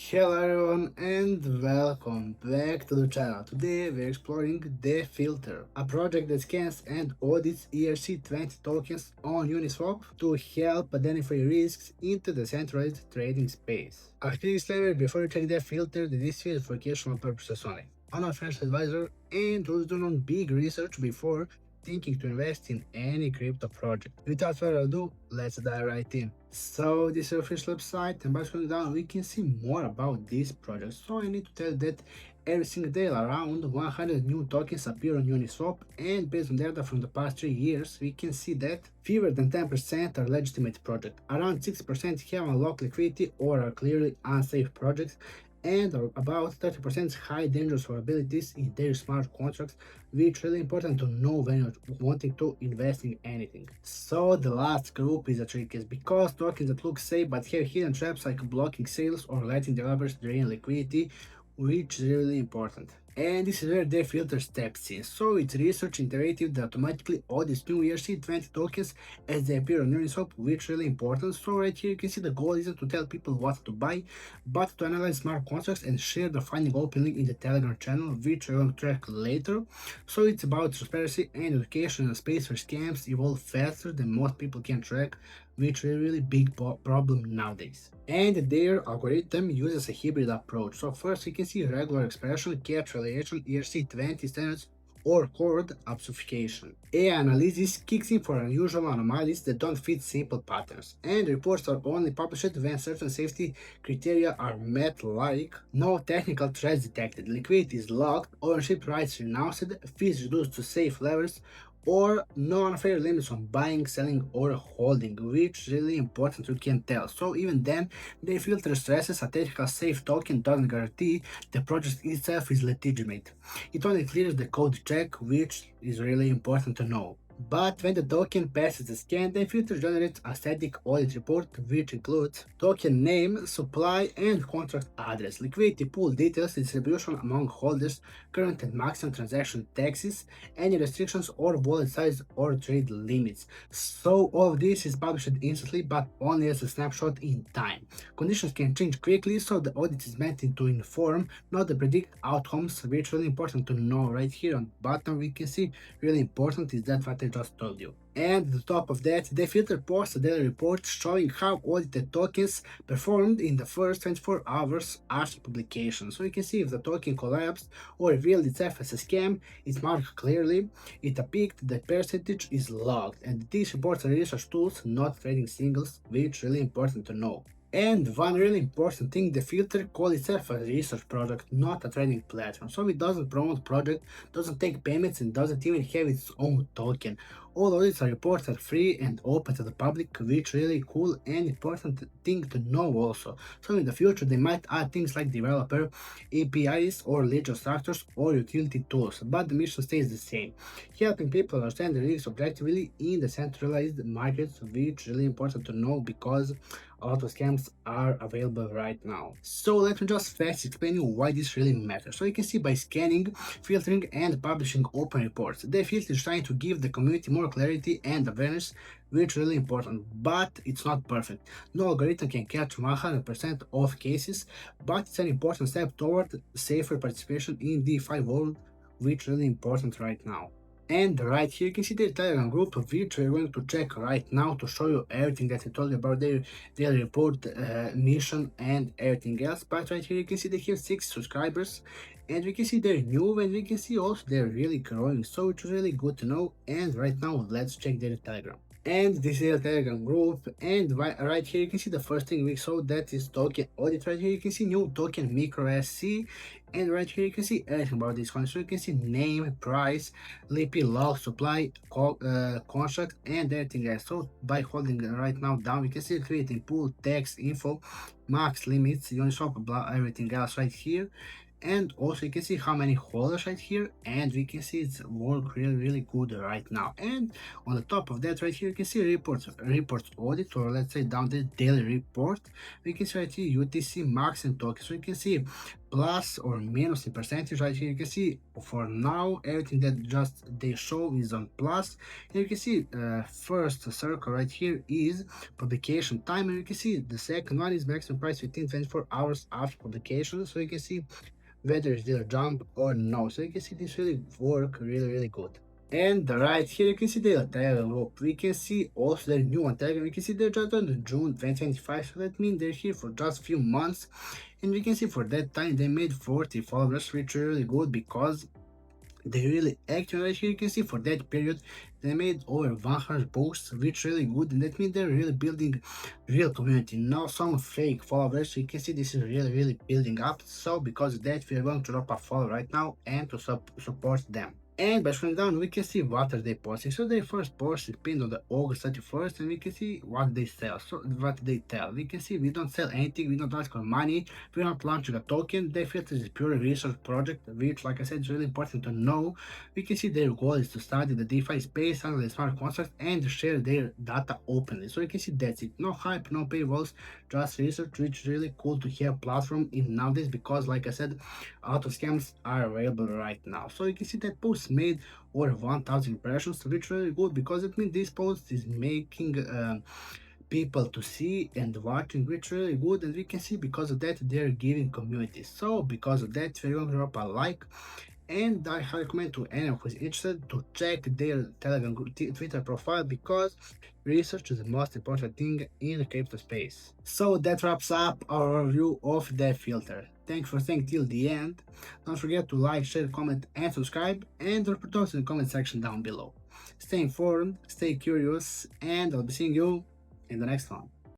Hello everyone and welcome back to the channel. Today we're exploring DeFilter, a project that scans and audits ERC20 tokens on Uniswap to help identify risks into the centralized trading space. A quick disclaimer before you check DeFilter that this is for educational purposes only. I'm not a financial advisor and was doing big research before thinking to invest in any crypto project. Without further ado, let's dive right in. So this is the official website, and by scrolling down we can see more about this project. So I need to tell that every single day around 100 new tokens appear on Uniswap, and based on data from the past 3 years we can see that fewer than 10% are legitimate projects, around 6% have unlocked liquidity or are clearly unsafe projects, and about 30% high dangerous vulnerabilities in their smart contracts, which is really important to know when you're wanting to invest in anything. So the last group is the trickiest because tokens that look safe but have hidden traps like blocking sales or letting developers drain liquidity, which is really important. And this is where DeFilter steps in. So it's research iterative that automatically audits new ERC20 tokens as they appear on Uniswap, which is really important. So right here you can see the goal isn't to tell people what to buy, but to analyze smart contracts and share the finding openly in the Telegram channel, which I will track later. So it's about transparency and education in a space where scams evolve faster than most people can track, which is a really big problem nowadays. And their algorithm uses a hybrid approach. So first we can see regular expression, capitalization, ERC20 standards, or code obfuscation. AI analysis kicks in for unusual anomalies that don't fit simple patterns, and reports are only published when certain safety criteria are met, like no technical threats detected, liquidity is locked, ownership rights renounced, fees reduced to safe levels, or no unfair limits on buying, selling, or holding, which is really important you can tell. So even then, DeFilter stresses a technical safe token doesn't guarantee the project itself is legitimate. It only clears the code check, which is really important to know. But when the token passes the scan, DeFilter generates a static audit report which includes token name, supply, and contract address, liquidity pool details, distribution among holders, current and maximum transaction taxes, any restrictions or wallet size or trade limits. So all of this is published instantly but only as a snapshot in time. Conditions can change quickly, so the audit is meant to inform, not to predict outcomes, which is really important to know. Right here on the bottom we can see really important is that what I just told you. And on top of that, DeFilter posts a daily report showing how audited tokens performed in the first 24 hours after publication. So you can see if the token collapsed or revealed itself as a scam, it's marked clearly, it peaked, the percentage is logged, and these reports are research tools, not trading signals, which is really important to know. And one really important thing, DeFilter calls itself a research product, not a trading platform. So it doesn't promote project, doesn't take payments, and doesn't even have its own token. All audits and reports are free and open to the public, which is really cool and important thing to know also. So in the future they might add things like developer, APIs, or ledger structures or utility tools, but the mission stays the same, helping people understand the risks objectively in the centralized markets, which is really important to know because a lot of scams are available right now. So let me just fast explain you why this really matters. So you can see by scanning, filtering, and publishing open reports, DeFilter is trying to give the community more clarity and awareness, which is really important, but it's not perfect. No algorithm can catch 100% of cases, but it's an important step toward safer participation in DeFi world, which is really important right now. And right here you can see their Telegram group, which we're going to check right now to show you everything that I told you about their daily report, mission, and everything else. But right here you can see they have 6 subscribers, and we can see they're new, and we can see also they're really growing, so it's really good to know. And right now let's check their Telegram. And this is a Telegram group, and right here you can see the first thing we saw, that is token audit. Right here you can see new token micro SC, and right here you can see everything about this one. So you can see name, price, LP, log, supply, contract, and everything else. So by holding right now down, we can see creating pool, text, info, max limits, Uniswap, blah, everything else right here. And also you can see how many holders right here, and we can see it's work really good right now. And on the top of that right here you can see reports audit, or let's say down the daily report, we can see right here UTC max and token. So you can see plus or minus in percentage. Right here you can see for now everything that just they show is on plus. And you can see first circle right here is publication time, and you can see the second one is maximum price within 24 hours after publication. So you can see whether it's there jump or no. So you can see this really work really good. And right here you can see the Telegram group. We can see also their new on Telegram. We can see they're just on June 2025. So that means they're here for just few months. And we can see for that time they made 40 followers, which is really good because they really active. Right here you can see for that period they made over 100 posts, which really good, and that means they're really building real community, not some fake followers. You can see this is really building up. So because of that we are going to drop a follow right now and to support them. And by scrolling down, we can see what are they posting. So their first post is pinned on the August 31st, and we can see what they sell. So what they tell. We can see we don't sell anything, we don't ask for money, we're not launching a token. DeFilter is a pure research project, which, like I said, is really important to know. We can see their goal is to study the DeFi space, analyze smart contracts, and share their data openly. So you can see that's it. No hype, no paywalls, just research, which is really cool to have platform in nowadays because, like I said, auto scams are available right now. So you can see that post made over 1000 impressions, which is really good because it means this post is making people to see and watching, which is really good. And we can see because of that they're giving community. So because of that we're going to drop a like, and I recommend to anyone who's interested to check their Telegram Twitter profile because research is the most important thing in the crypto space. So that wraps up our review of DeFilter. Thanks for staying till the end. Don't forget to like, share, comment, and subscribe, and report us in the comment section down below. Stay informed, stay curious, and I'll be seeing you in the next one.